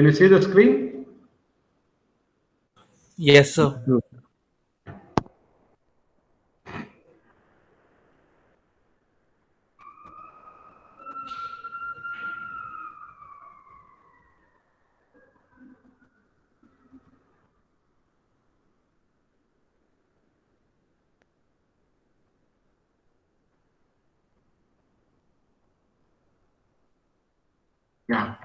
Can you see the screen? Yes, sir. Yeah.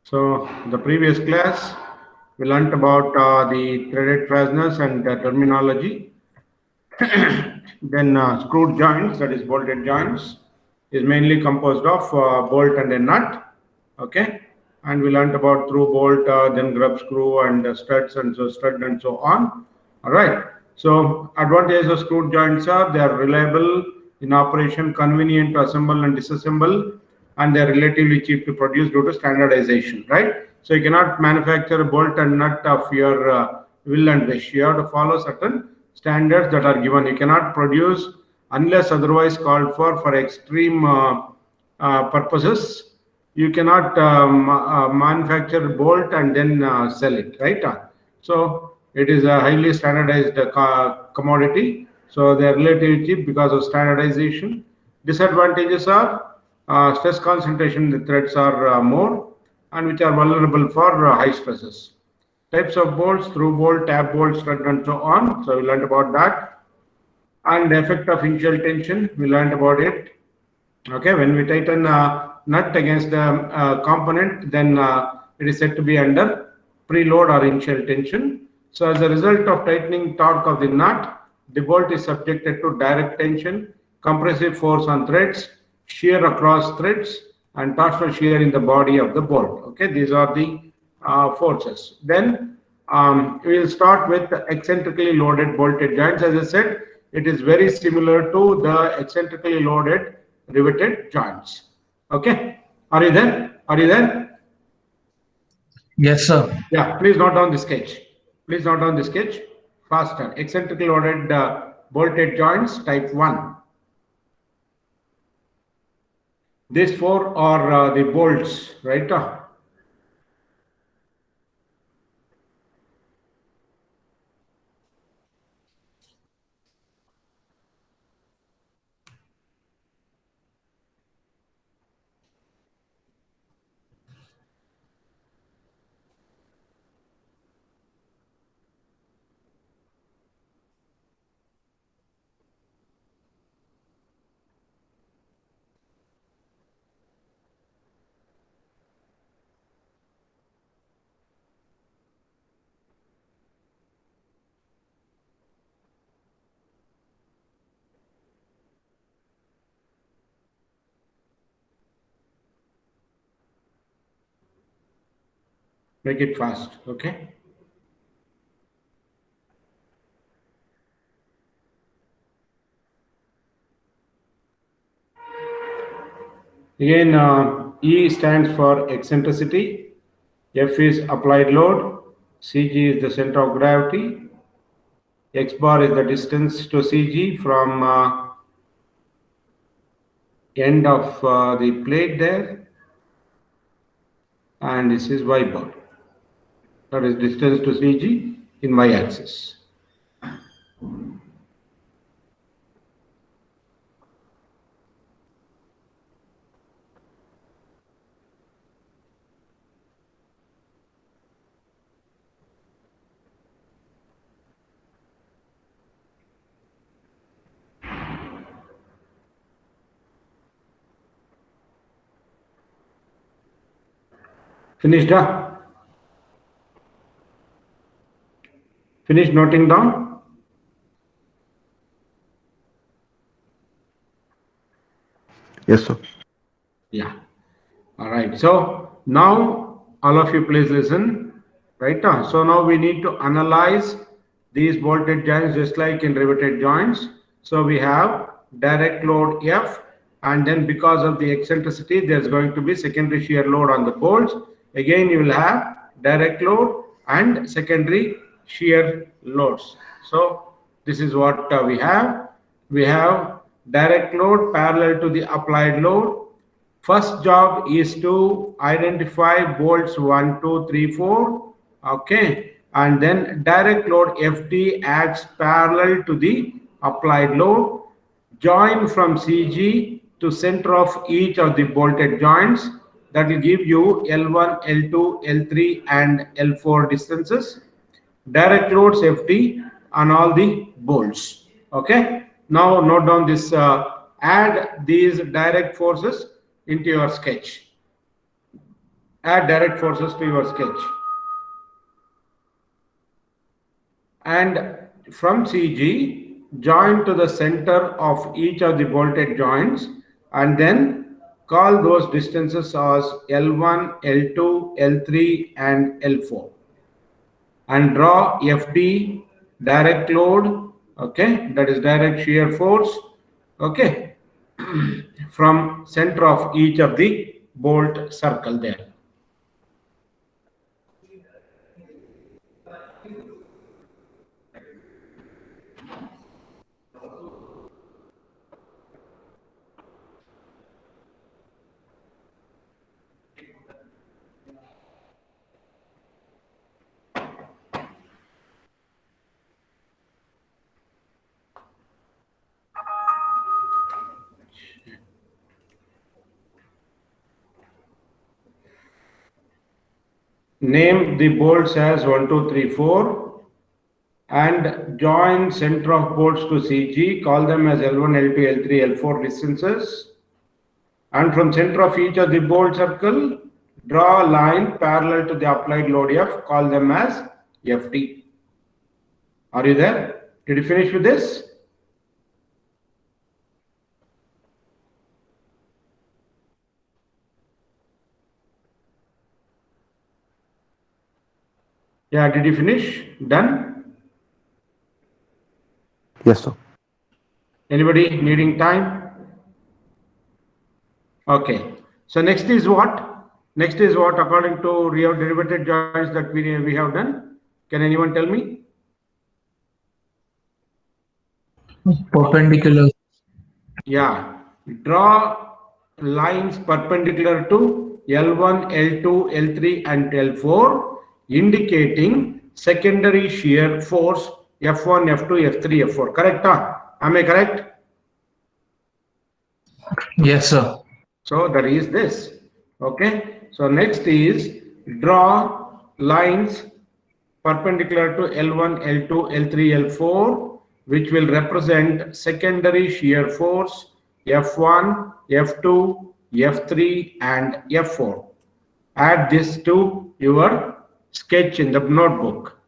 So the previous class, we learnt about the threaded fasteners and terminology. Then screwed joints, that is bolted joints, is mainly composed of bolt and a nut. Okay, and we learnt about through bolt, then grub screw and studs and so stud and so on. All right. So advantages of screwed joints are they are reliable in operation, convenient to assemble and disassemble, and they are relatively cheap to produce due to standardization. Right. So you cannot manufacture a bolt and nut of your will and wish. You have to follow certain standards that are given. You cannot produce unless otherwise called for extreme purposes. You cannot manufacture bolt and then sell it, right? So it is a highly standardized commodity. So they are relatively cheap because of standardization. Disadvantages are stress concentration in the threads are more and which are vulnerable for high stresses. Types of bolts, through bolt, tab bolt, stud and so on. So we learned about that. And the effect of initial tension, we learned about it. Okay, when we tighten a nut against the component, then it is said to be under preload or initial tension. So as a result of tightening torque of the nut, the bolt is subjected to direct tension, compressive force on threads, shear across threads, and torsional shear in the body of the bolt. Okay, these are the forces. Then we will start with the eccentrically loaded bolted joints. As I said, it is very similar to the eccentrically loaded riveted joints. Okay, are you there? Are you there? Yes, sir. Yeah, please note down the sketch. Please note down the sketch faster. Eccentrically loaded bolted joints type 1. These four are the bolts, right? Make it fast. Okay. Again, E stands for eccentricity. F is applied load. CG is the center of gravity. X bar is the distance to CG from end of the plate there, and this is Y bar. That is distance to CG in Y axis. Finished? Finish noting down? Yes, sir. Yeah. All right. So now all of you please listen. Right now. So now we need to analyze these bolted joints just like in riveted joints. So we have direct load F, and then because of the eccentricity, there's going to be secondary shear load on the bolts. Again, you will have direct load and secondary shear loads. So this is what we have. We have direct load parallel to the applied load, First job is to identify bolts 1, 2, 3, 4. Okay. And then direct load FT acts parallel to the applied load. Join from CG to center of each of the bolted joints. That will give you L1, L2, L3 and L4 distances. Direct loads FT on all the bolts. Okay. Now note down this, add these direct forces into your sketch. Add direct forces to your sketch. And from CG, join to the center of each of the bolted joints and then call those distances as L1, L2, L3 and L4. And draw FD direct load, okay, that is direct shear force, okay, from center of each of the bolt circle there. Name the bolts as 1, 2, 3, 4 and join center of bolts to CG. Call them as L1, L2, L3, L4 distances. And from center of each of the bolt circle, draw a line parallel to the applied load F. Call them as FT. Are you there? Did you finish with this? Yeah, did you finish? Done? Yes, sir. Anybody needing time? Okay. So next is what? Next is what according to derivative joints that we have done? Can anyone tell me? Perpendicular. Yeah. Draw lines perpendicular to L1, L2, L3 and L4 indicating secondary shear force F1, F2, F3, F4. Correct? Am I correct? Yes, sir. So that is this. Okay. So next is draw lines perpendicular to L1, L2, L3, L4, which will represent secondary shear force F1, F2, F3 and F4. Add this to your sketch in the notebook.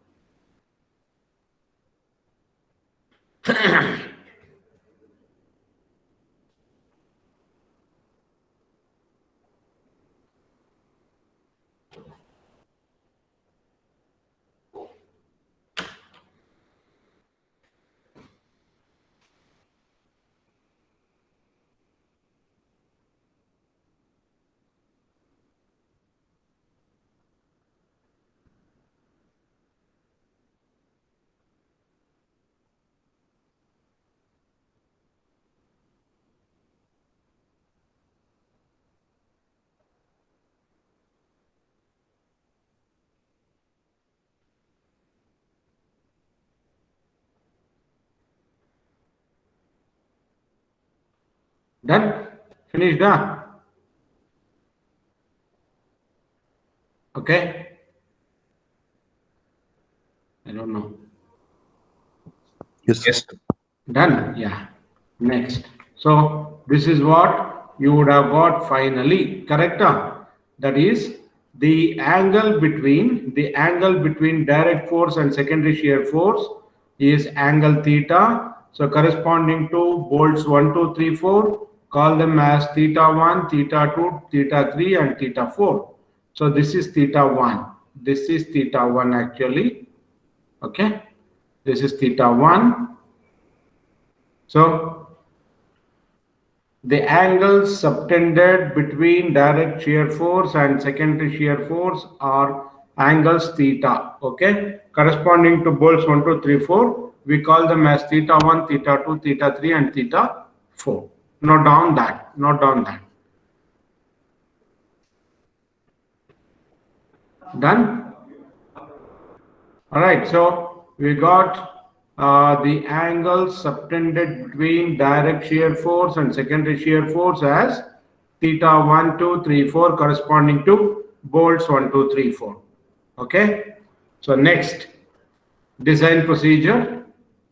Done? Finished? Okay. I don't know. Yes, sir. Done? Yeah. Next. So this is what you would have got finally. Correct? That is the angle between direct force and secondary shear force is angle theta. So corresponding to bolts 1, 2, 3, 4, call them as theta 1, theta 2, theta 3 and theta 4. So this is theta 1. This is theta 1 actually. Okay. This is theta 1. So the angles subtended between direct shear force and secondary shear force are angles theta. Okay. Corresponding to bolts 1, 2, 3, 4, we call them as theta 1, theta 2, theta 3 and theta 4. Note down that. Note down that. Done? All right, so we got the angles subtended between direct shear force and secondary shear force as theta 1, 2, 3, 4 corresponding to bolts 1, 2, 3, 4. Okay, so next design procedure,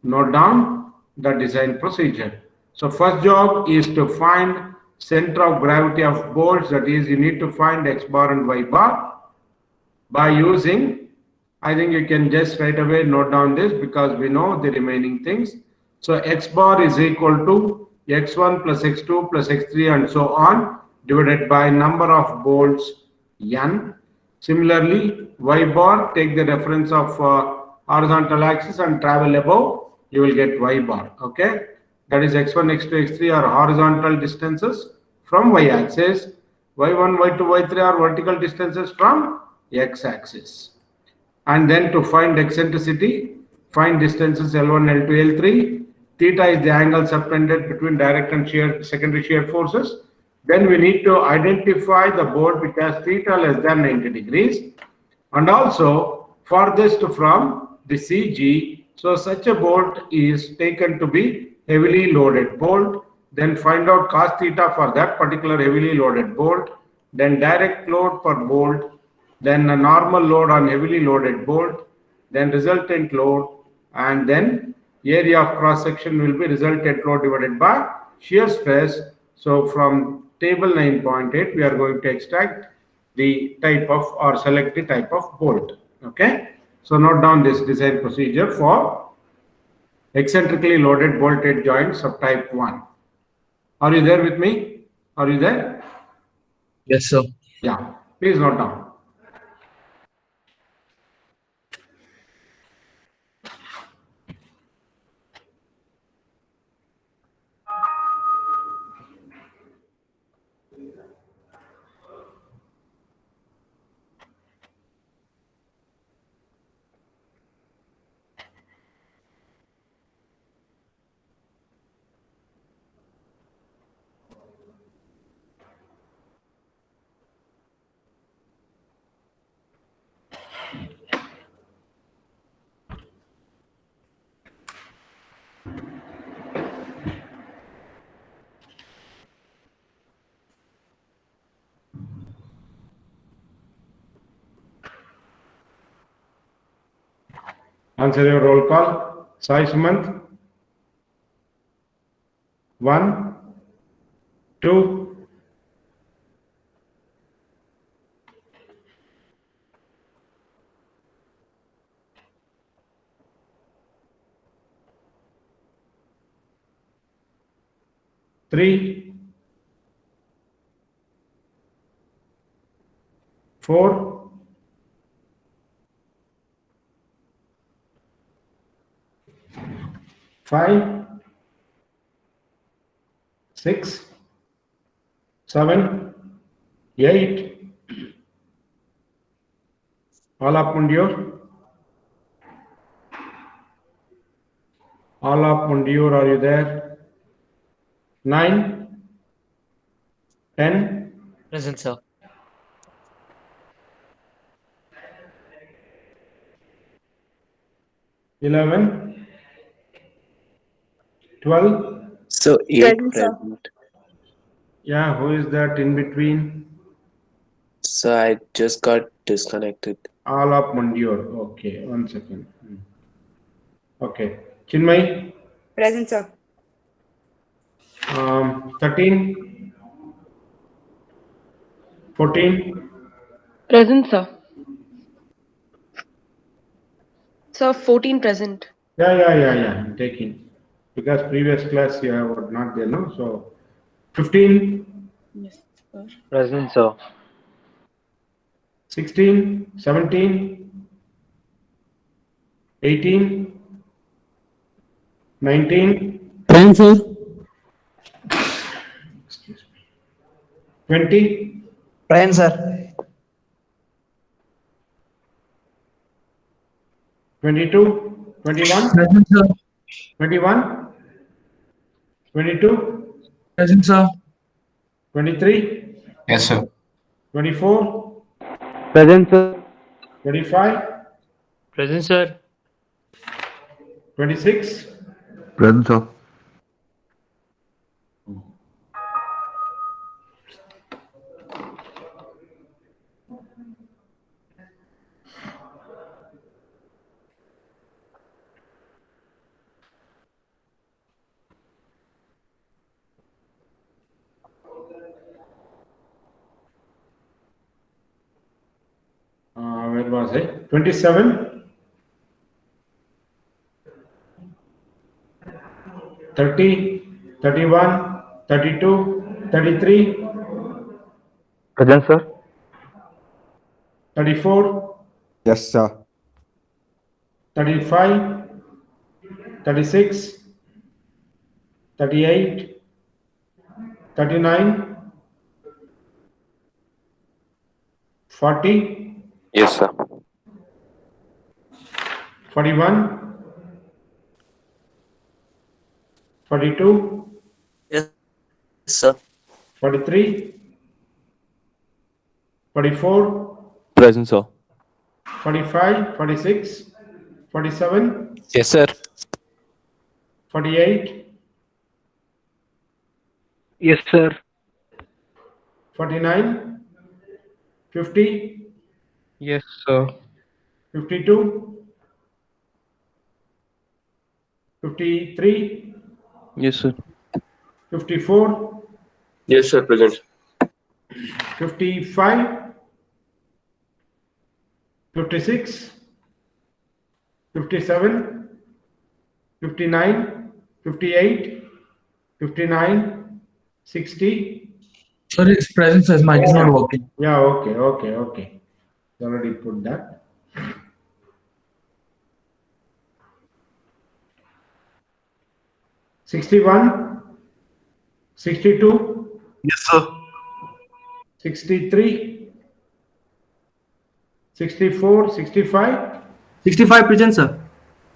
note down the design procedure. So first job is to find center of gravity of bolts, that is you need to find X bar and Y bar by using, I think you can just straight away note down this because we know the remaining things. So X bar is equal to X1 plus X2 plus X3 and so on divided by number of bolts N. Similarly, Y bar, take the reference of horizontal axis and travel above, you will get Y bar. Okay, that is X1, X2, X3 are horizontal distances from Y axis. Y1, Y2, Y3 are vertical distances from X axis. And then to find eccentricity, find distances L1, L2, L3. Theta is the angle subtended between direct and secondary shear forces. Then we need to identify the bolt which has theta less than 90 degrees. And also farthest from the CG. So such a bolt is taken to be heavily loaded bolt. Then find out cos theta for that particular heavily loaded bolt. Then direct load per bolt, then a normal load on heavily loaded bolt, then resultant load, and then area of cross section will be resultant load divided by shear stress. So from table 9.8 we are going to extract the type of or select the type of bolt. Okay, so note down this design procedure for eccentrically loaded bolted joints of type 1. Are you there with me? Are you there? Yes, sir. Yeah, please note down. Answer your roll call. Sai Sumant. 1, 2. Three, 4, 5, 6, 7, 8. All up Mundiur. All up Mundiur, are you there? 9, 10, Present, sir. 11, 12. So 8 Present, sir. present. Yeah, who is that in between? So I just got disconnected. All up Mundiur. Okay, 1 second. Okay. Chinmay, Present, sir. 13, 14, Present, sir. Sir, 14 present. yeah. I'm taking. Because previous class you were not there, no? So 15, Yes, sir. Present, sir. 16, 17, 18, 19, Present, sir. excuse me, 20, Present, sir. 22, 21, Present, sir. 21, 22, Present, sir. 23, Yes, sir. 24, Present, sir. 25, Present, sir. 26, Present, sir. where was it? 27, 30, 31, 32, 33, Present, sir. 34, Yes, sir. 35, 36, 38, 39, 40, Yes, sir. 41, 42, Yes, sir. 43, 44, Present, sir. 45, 46, 47, Yes, sir. 48, Yes, sir. 49, 50, Yes, sir. 52, 53, Yes, sir. 54, Yes, sir. Present. 55, 56, 57, 59, 58, 59, 60. Sorry, it's present, sir. Mic is not working. Yeah, okay. Already put that. $61, $62, Yes, sir. $63, $64, $65. 65 present, sir.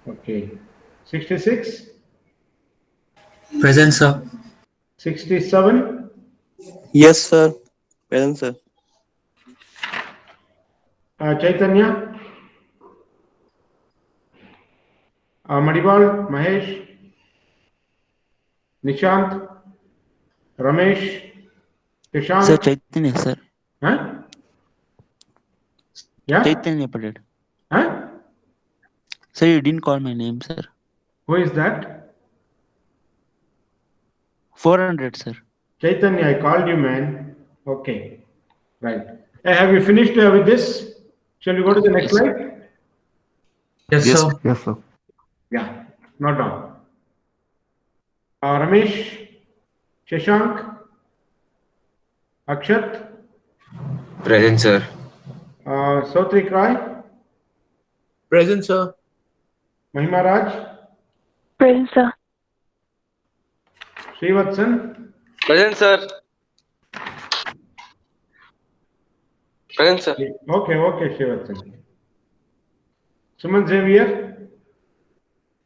Okay. $66, Present, sir. $67, Yes, sir. Present, sir. Chaitanya, Madibal, Mahesh, Nishant, Ramesh, Kishan. Sir, Chaitanya, sir. Huh? Yeah? Chaitanya Patel. Huh? Sir, you didn't call my name, sir. Who is that? 400, sir. Chaitanya, I called you, man. Okay. Right. Have you finished with this? Shall we go to the next slide? Yes, Yes, sir. Yes, sir. Yeah. Not down. Ramesh, Shashank, Akshat, Present, sir. Sotrik Rai, Present, sir. Mahima Raj, Present, sir. Srivatsan, Present, sir. Present, sir. Okay, Srivatsan. Suman Xavier,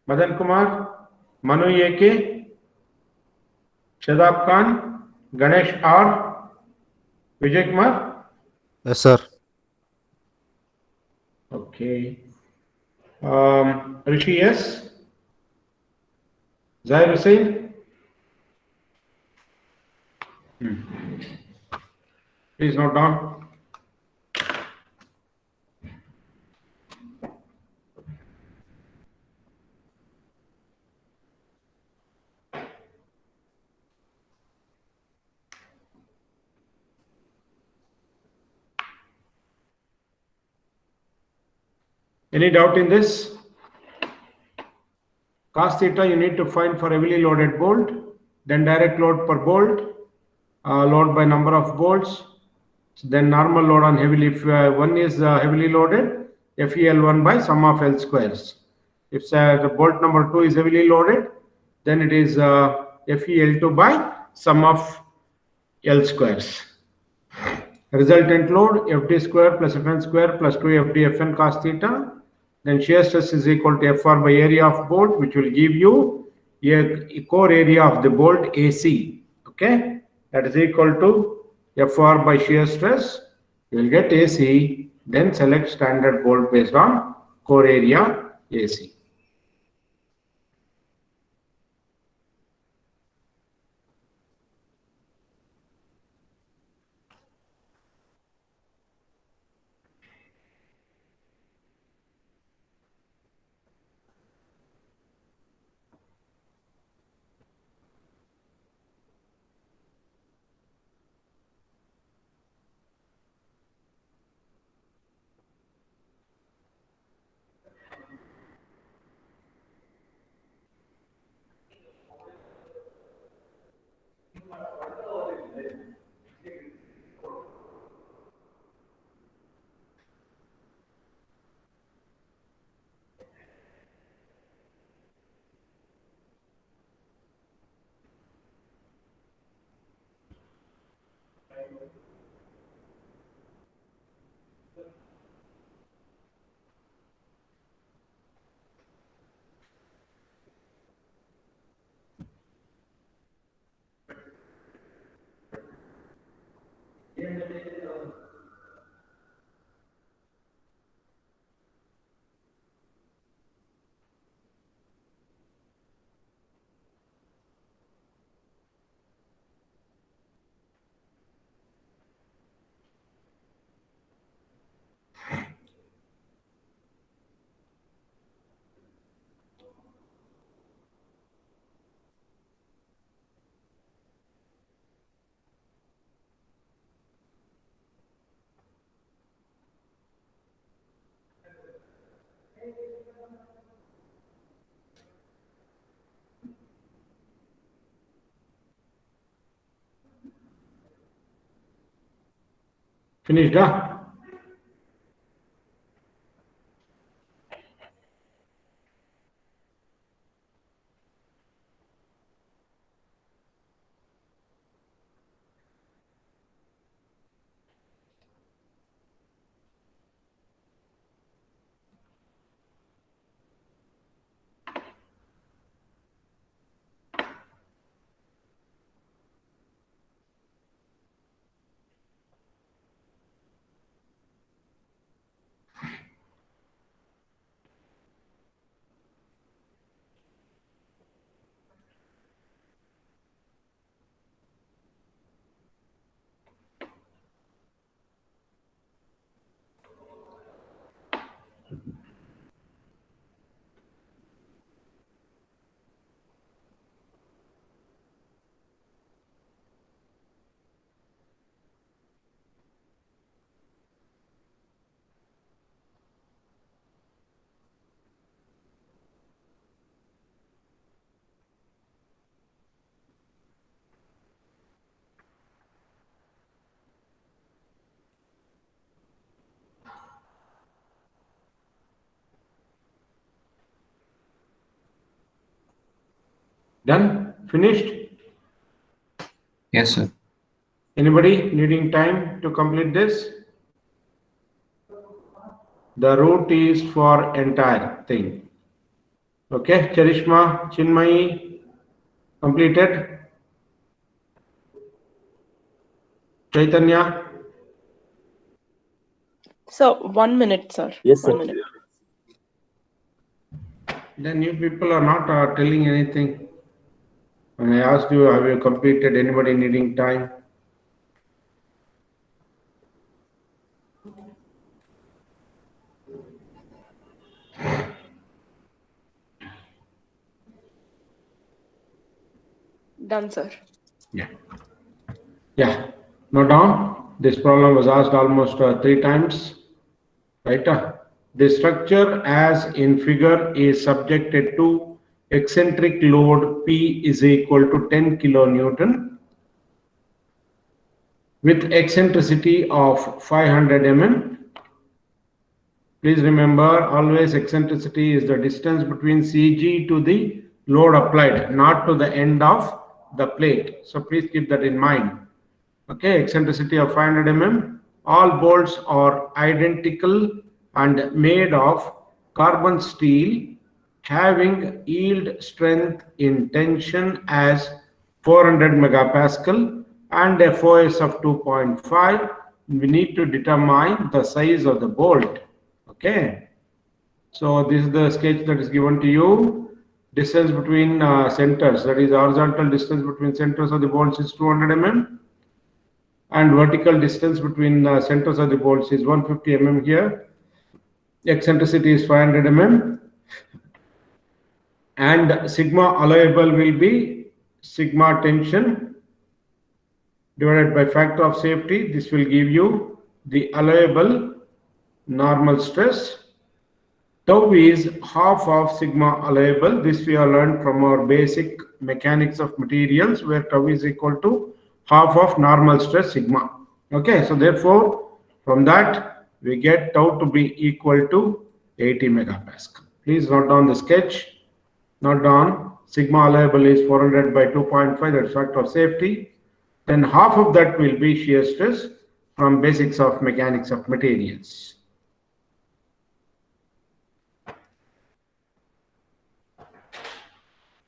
Madan Kumar, Manu Eke, Shadab Khan, Ganesh R, Vijay Kumar. Yes, sir. Okay. Rishi S, Zahir Hussain. Please note down. Any doubt in this? Cos theta you need to find for heavily loaded bolt, then direct load per bolt, load by number of bolts, then normal load on heavily. If one is heavily loaded, FEL1 by sum of L squares. If the bolt number 2 is heavily loaded, then it is FEL2 by sum of L squares. Resultant load FD square plus Fn square plus 2 FD Fn cos theta. Then shear stress is equal to Fr by area of bolt, which will give you a core area of the bolt AC. Okay, that is equal to Fr by shear stress. You will get AC Then select standard bolt based on core area AC. Finished, huh? Done? Finished? Yes, sir. Anybody needing time to complete this? The route is for entire thing. Okay, Charishma, Chinmayi, completed? Chaitanya? So 1 minute, sir. Yes, sir. 1 minute. Then you people are not telling anything. When I asked you, have you completed? Anybody needing time? Done, sir. Yeah. Yeah. Note down. This problem was asked almost 3 times. Right? The structure as in figure is subjected to eccentric load P is equal to 10 kilonewton with eccentricity of 500 mm. Please remember, always eccentricity is the distance between CG to the load applied, not to the end of the plate. So please keep that in mind. Okay, eccentricity of 500 mm. All bolts are identical and made of carbon steel having yield strength in tension as 400 megapascal and a FOS of 2.5 we need to determine the size of the bolt. Okay. So this is the sketch that is given to you. Distance between centers, that is horizontal distance between centers of the bolts is 200 mm. And vertical distance between centers of the bolts is 150 mm here. Eccentricity is 500 mm. And sigma allowable will be sigma tension divided by factor of safety. This will give you the allowable normal stress. Tau is half of sigma allowable. This we have learned from our basic mechanics of materials, where tau is equal to half of normal stress sigma. Okay, so therefore from that we get tau to be equal to 80 megapascal. Please note down the sketch. Note down sigma allowable is 400 by 2.5, that's factor of safety. Then half of that will be shear stress from basics of mechanics of materials.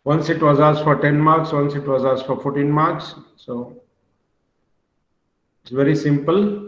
Once it was asked for 10 marks, once it was asked for 14 marks. So it's very simple.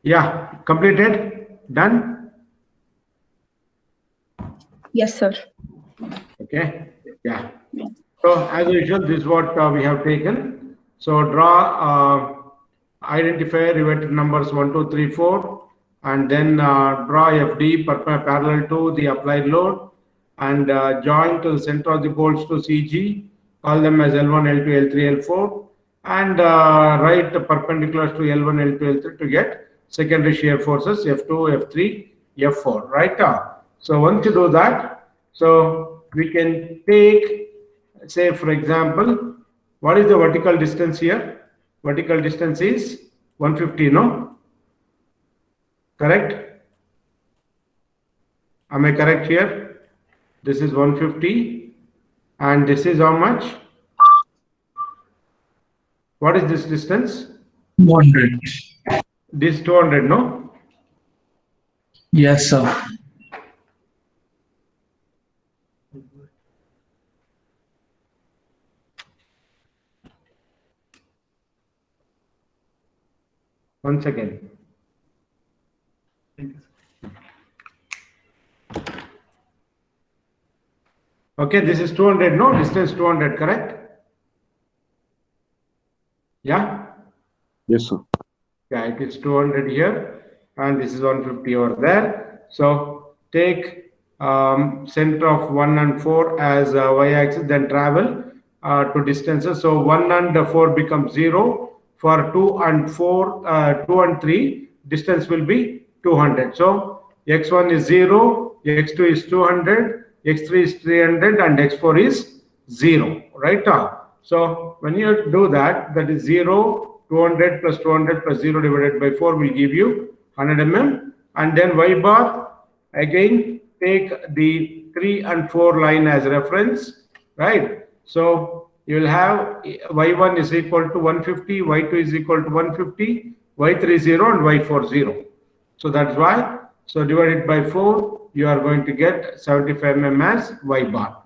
Yeah, completed? Done? Yes, sir. Okay. Yeah. So as usual, this is what we have taken. So draw identify rivet numbers 1, 2, 3, 4 and then draw FD parallel to the applied load, and join to the center of the bolts to CG, call them as L1, L2, L3, L4, and write perpendiculars to L1, L2, L3 to get secondary shear forces F2, F3, F4, right? So once you do that, so we can take, say for example, what is the vertical distance here? Vertical distance is 150, no? Correct? Am I correct here? This is 150 and this is how much? What is this distance? 200. This 200, no? Yes, sir. Once again. Okay, this is 200, no? Distance 200, correct? Yeah? Yes, sir. Yeah, it is 200 here and this is 150 over there. So take center of 1 and 4 as y-axis, then travel to distances. So 1 and 4 becomes 0. For 2 and 4, 2 and 3, distance will be 200. So x1 is 0, x2 is 200, x3 is 300, and x4 is 0, right? So when you do that, that is 0, 200 plus 200 plus 0 divided by 4 will give you 100 mm. And then y bar, again take the 3 and 4 line as reference, right? So you will have y1 is equal to 150, y2 is equal to 150, y3 0 and y4 0. So that's why, so divided by 4, you are going to get 75 mm as y bar,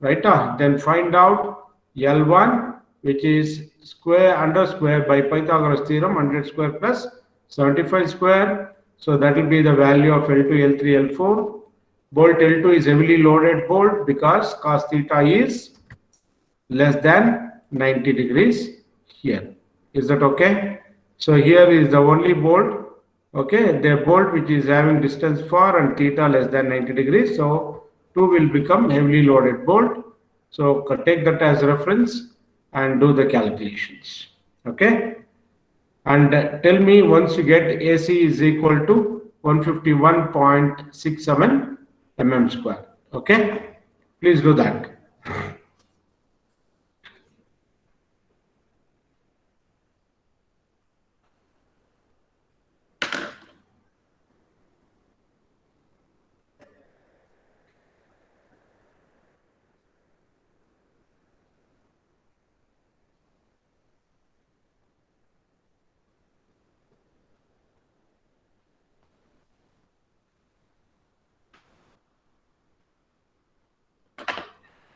right? Then find out L1, which is square under square by Pythagoras theorem, 100 square plus 75 square. So that will be the value of L2, L3, L4. Bolt L2 is heavily loaded bolt because cos theta is less than 90 degrees here. Is that okay? So here is the only bolt, okay, the bolt which is having distance far and theta less than 90 degrees. So 2 will become heavily loaded bolt. So take that as reference and do the calculations, okay? And tell me once you get AC is equal to 151.67 mm square, okay? Please do that.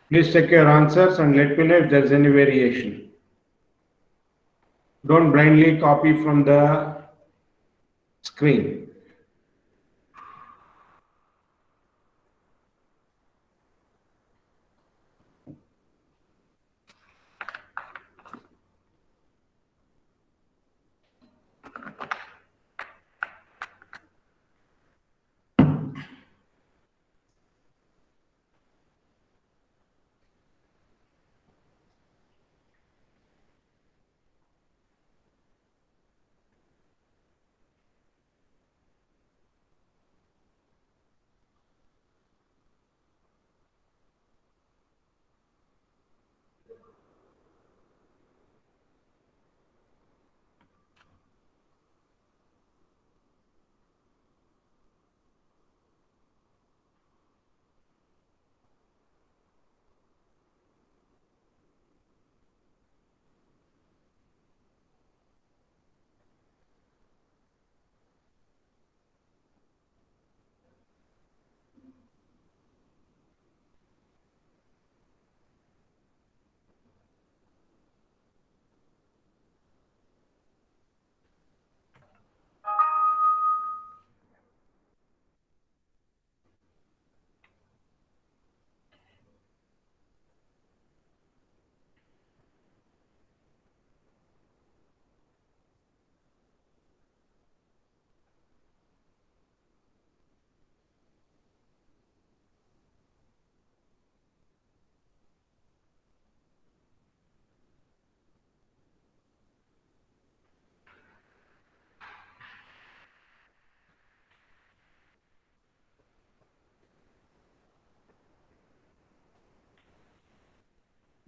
Please check your answers and let me know if there's any variation. Don't blindly copy from the screen.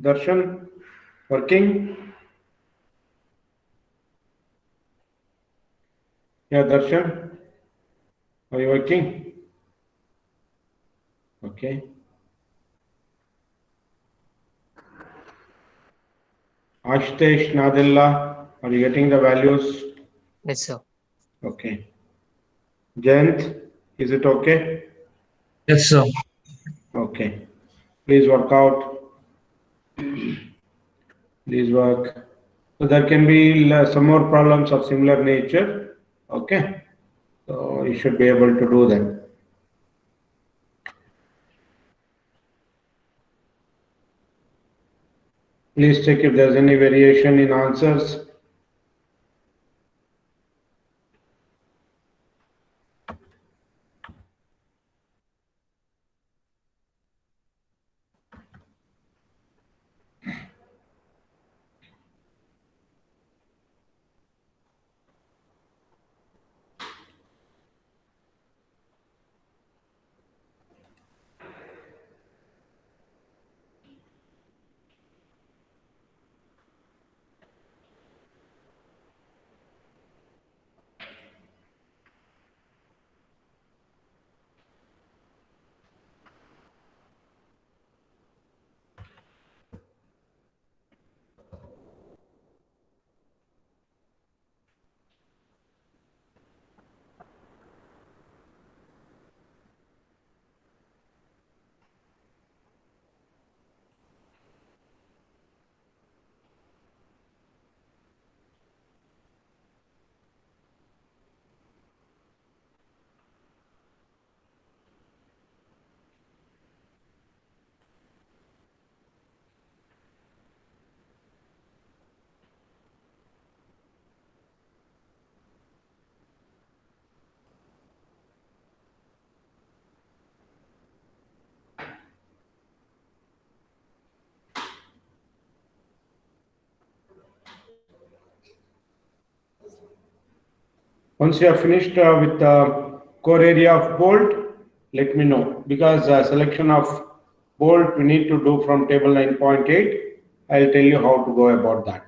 Darshan, working? Yeah, Darshan, are you working? Okay. Ashtesh, Nadilla, are you getting the values? Yes, sir. Okay. Jayant, is it okay? Yes, sir. Okay. Please work out. Please work. So there can be some more problems of similar nature. Okay. So you should be able to do them. Please check if there's any variation in answers. Once you have finished with the core area of bolt, let me know, because selection of bolt we need to do from table 9.8. I'll tell you how to go about that.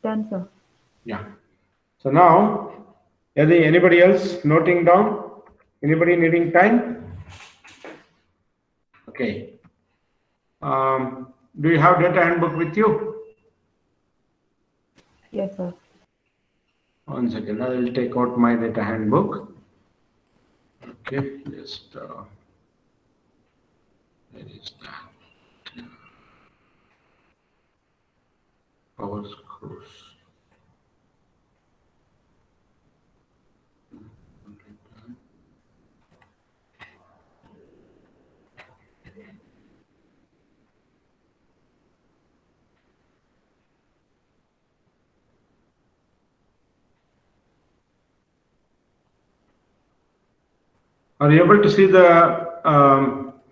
Done, sir. Yeah. So now, anybody else noting down? Anybody needing time? Okay. Do you have data handbook with you? Yes, sir. 1 second, I will take out my data handbook. Okay, just where is that? Power screws. Are you able to see the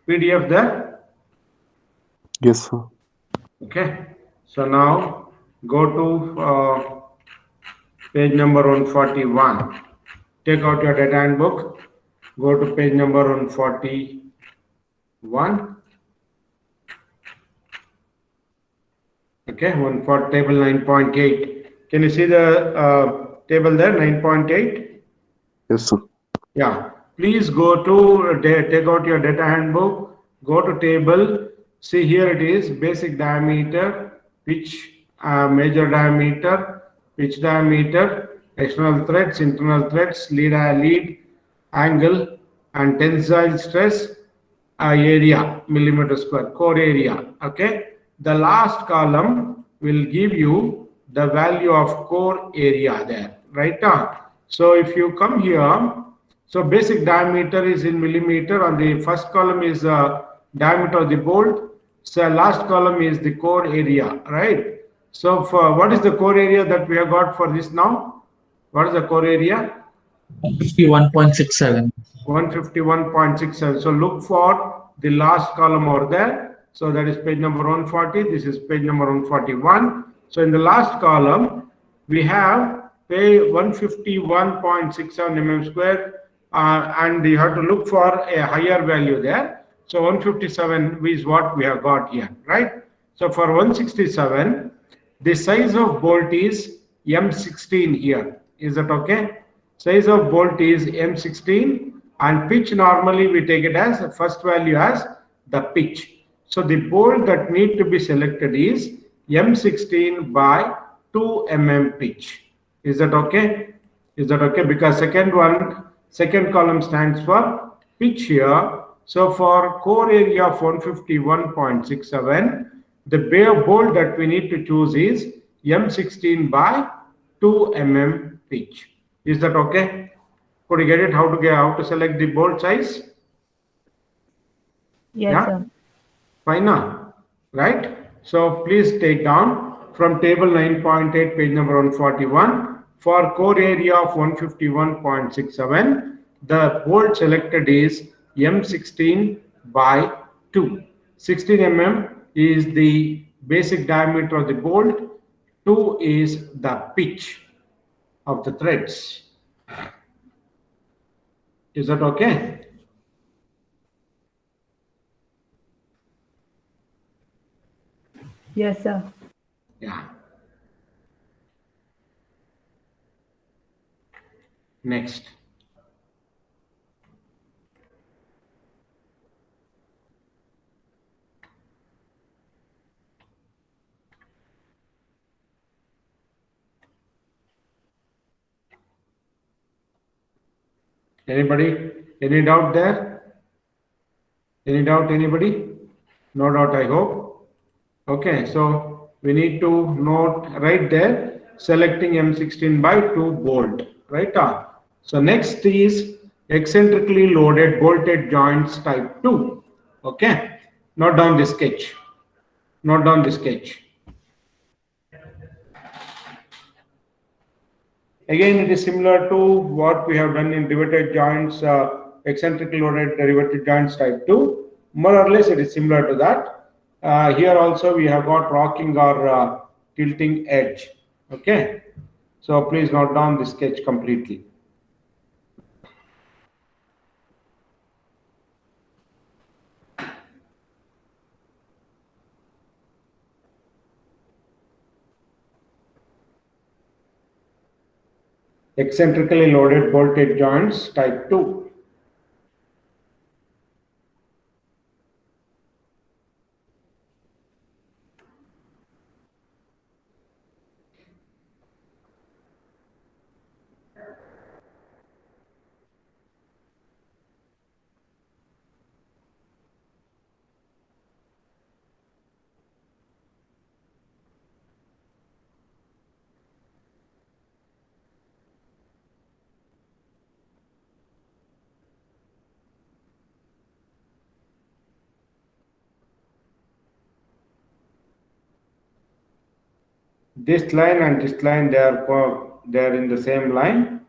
PDF there? Yes, sir. Okay. So now go to page number 141. Take out your data handbook. Go to page number 141. Okay, one for table 9.8. Can you see the table there, 9.8? Yes, sir. Yeah. Please go to take out your data handbook. Go to table. See, here it is: basic diameter, pitch, major diameter, pitch diameter, external threads, internal threads, lead angle, and tensile stress, area, millimeter square, core area. Okay. The last column will give you the value of core area there, right? So if you come here, so basic diameter is in millimeter. On the first column is diameter of the bolt. So last column is the core area, right? So for what is the core area that we have got for this now? What is the core area? 51.67. 151.67. So look for the last column over there. So that is page number 140. This is page number 141. So in the last column, we have page 151.67 mm square, and you have to look for a higher value there. So 157 is what we have got here, right? So for 167, the size of bolt is M16 here. Is that okay? Size of bolt is M16, and pitch normally we take it as first value as the pitch. So the bolt that need to be selected is M16 by 2 mm pitch. Is that okay? Is that okay? Because second column stands for pitch here. So for core area of 151.67, the bare bolt that we need to choose is M16 by 2 mm pitch. Is that okay? Could you get it? How to select the bolt size? Yes, Yeah? sir. Fine now, right? So please take down from table 9.8, page number 141. For core area of 151.67, the bolt selected is M16 by 2. 16 mm is the basic diameter of the bolt. 2 is the pitch of the threads. Is that okay? Yes, sir. Yeah. Next. Anybody? Any doubt there? Any doubt, anybody? No doubt, I hope. Okay, so we need to note right there, selecting M16 by 2 bolt, right? So next is eccentrically loaded bolted joints type 2. Okay, note down the sketch. Note down the sketch. Again, it is similar to what we have done in riveted joints, eccentrically loaded riveted joints type 2. More or less, it is similar to that. Here also, we have got rocking or tilting edge. Okay. So please note down the sketch completely. Eccentrically loaded bolted joints type 2. This line and this line, they are in the same line,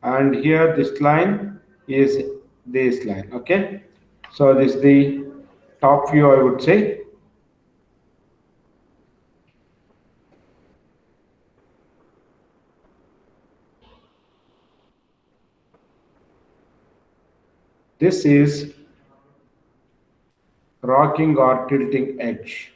and here this line is this line. Okay, so this is the top view, I would say. This is rocking or tilting edge.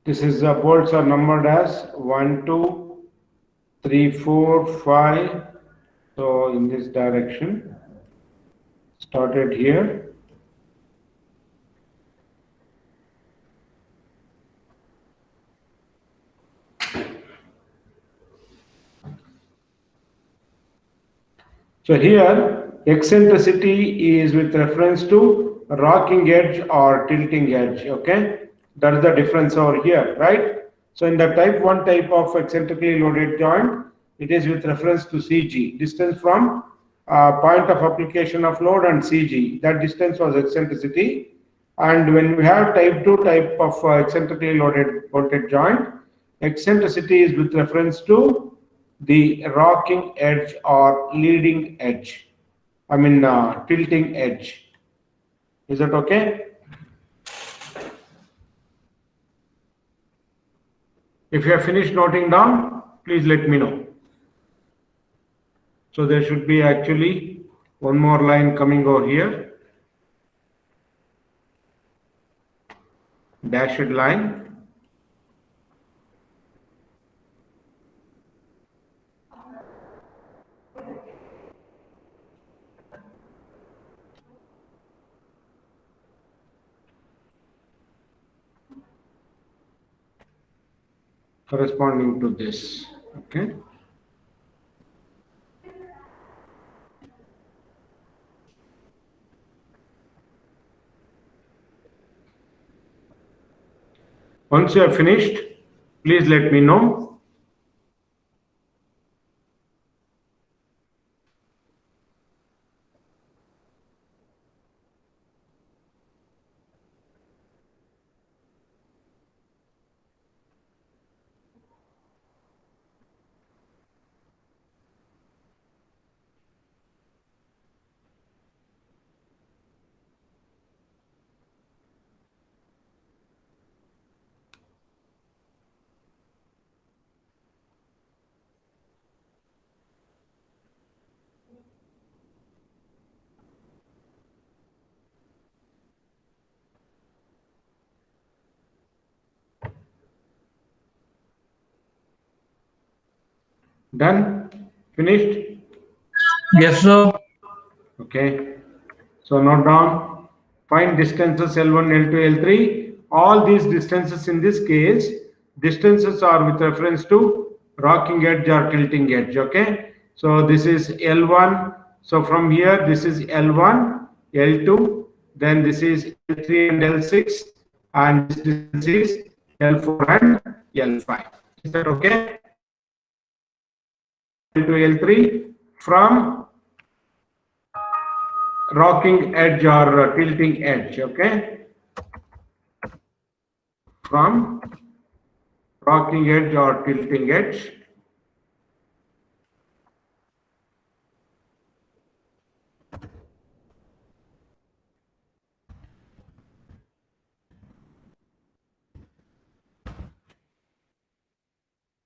This is bolts are numbered as 1, 2, 3, 4, 5. So in this direction, started here. So here, eccentricity is with reference to rocking edge or tilting edge, okay? That is the difference over here, right? So in the type 1 type of eccentrically loaded joint, it is with reference to CG, distance from point of application of load and CG. That distance was eccentricity. And when we have type 2 type of eccentrically loaded bolted joint, eccentricity is with reference to the rocking edge or leading edge. I mean, tilting edge. Is that okay? If you have finished noting down, please let me know. So there should be actually one more line coming over here. Dashed line. Corresponding to this, okay? Once you have finished, please let me know. Done? Finished? Yes, sir. Okay. So note down, find distances L1, L2, L3. All these distances in this case, distances are with reference to rocking edge or tilting edge. Okay. So this is L1. So from here, this is L1, L2. Then this is L3 and L6. And this distance is L4 and L5. Is that okay? To L3 from rocking edge or tilting edge, okay? From rocking edge or tilting edge.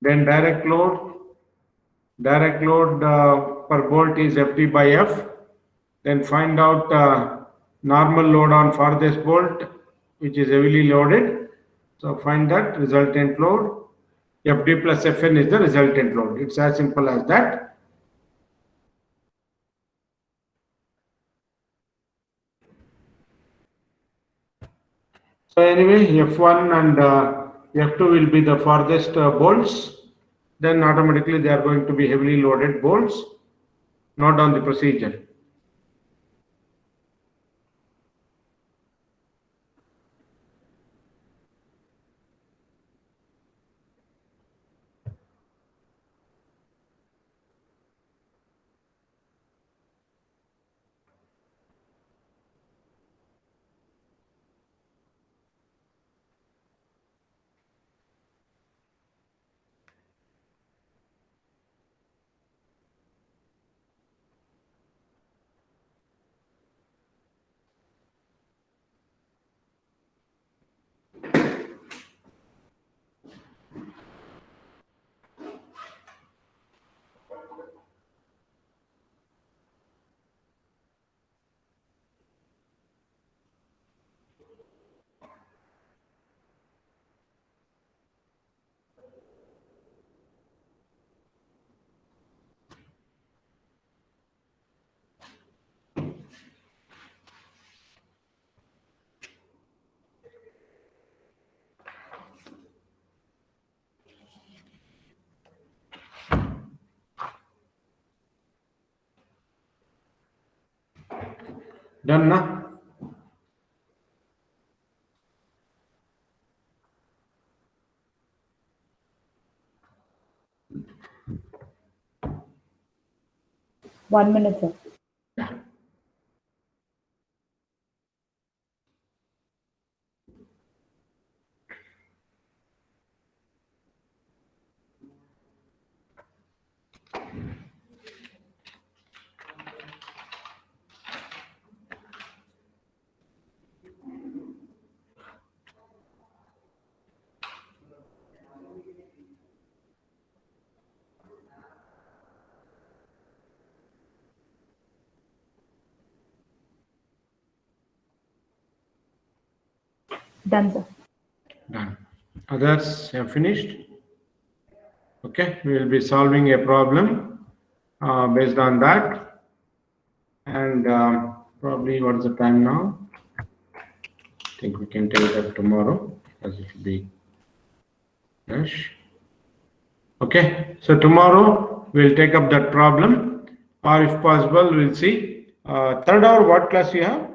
Then direct load per bolt is FD by F. Then find out normal load on farthest bolt, which is heavily loaded. So find that resultant load. FD plus Fn is the resultant load. It's as simple as that. So anyway, F1 and F2 will be the farthest bolts. Then automatically they are going to be heavily loaded bolts. Note down the procedure. Done, na? One minute, sir. Done, sir. Done. Others have finished? Okay, we will be solving a problem based on that. And probably what is the time now? I think we can take that tomorrow because it will be fresh. Okay, so tomorrow we'll take up that problem, or if possible, we'll see. Third hour, what class you have?